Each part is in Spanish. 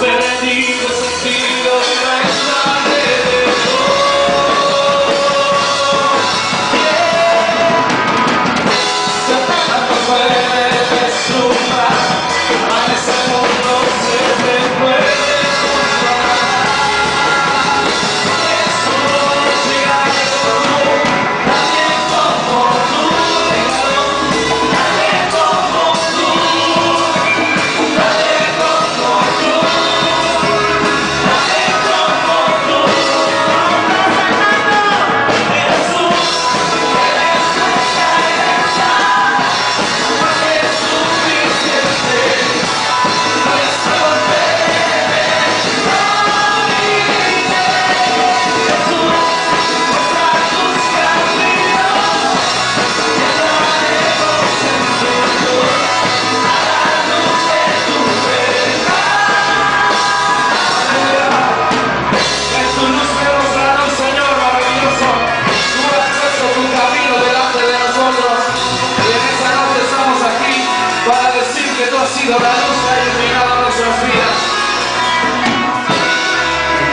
perdido el sentido de nuestra redención. Satán no puede deslumbrar, a ese mundo se te puede comprar. Jesús llega como nadie como tú, nadie como tú, nadie como tú, nadie como tú. Jesús, eres nuestra herencia, más que suficiente, nuestro la luz ha iluminado nuestras vidas.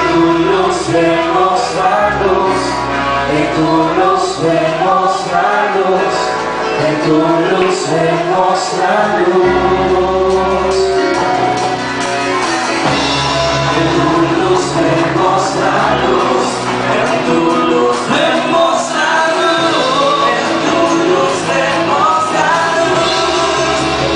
Tú nos ves mostrarnos, tú nos ves mostrarnos, tú nos ves mostrarnos, tú nos ves mostrarnos, tú nos ves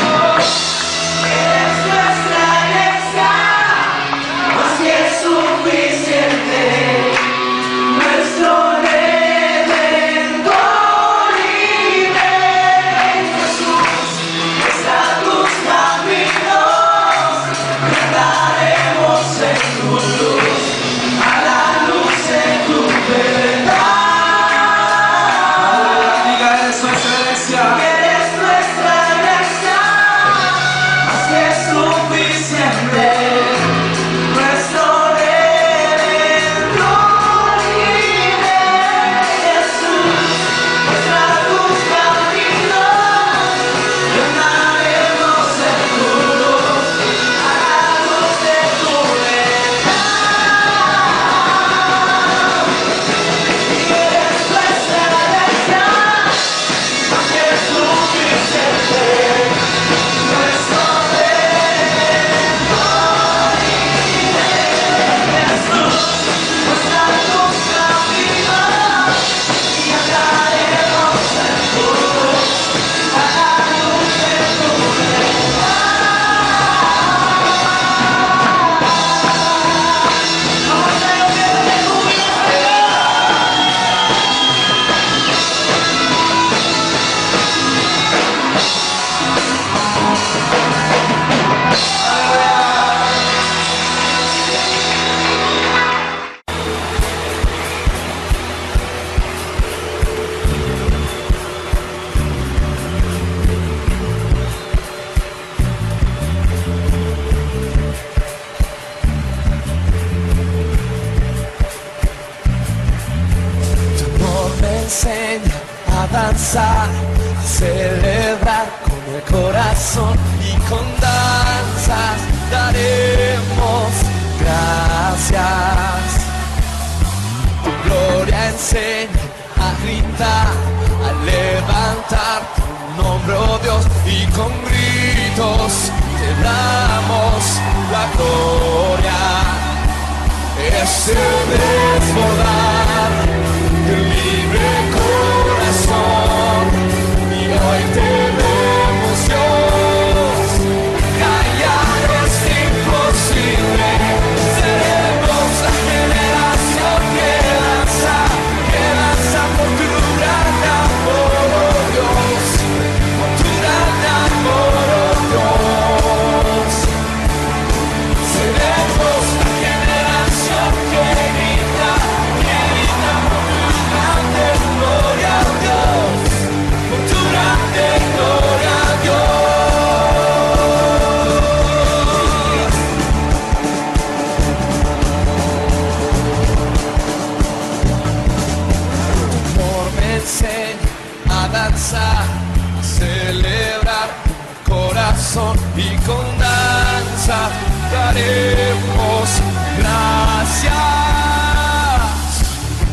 mostrarnos, tú nos ves danzar, celebrar con el corazón y con danzas daremos gracias. Tu gloria enseña a gritar, a levantar tu nombre, oh Dios, y con gritos te damos la gloria. Es el desbordar del libre corazón y hoy te vemos, Dios. Callar es imposible, seremos la generación que danza por tu gran amor, oh Dios, por tu gran amor, oh Dios. Seremos la generación que corazón y con danza daremos gracias.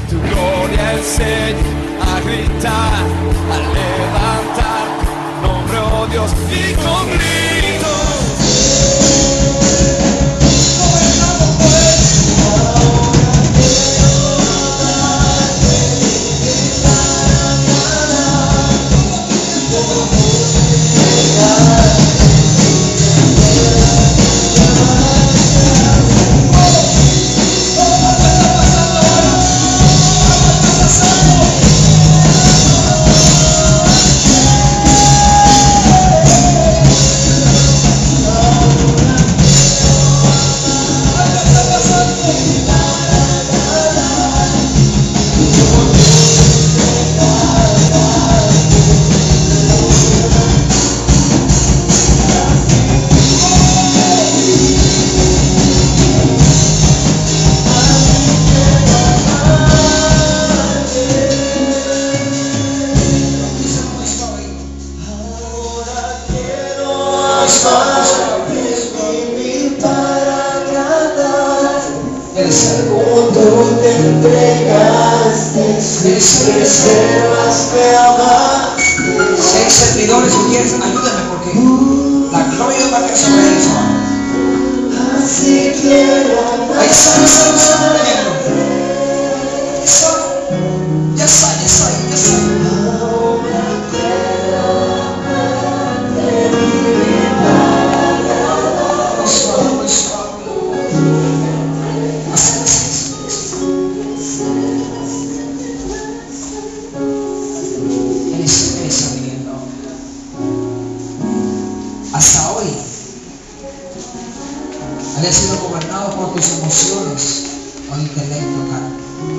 Tu gloria enseña a gritar, a levantar nombre, oh Dios, y con gritos. Si hay servidores o quieres, ayúdame porque la gloria va a caer sobre ellos. Ahí está, ya está. Hasta hoy había sido gobernado por tus emociones o intelecto carnal.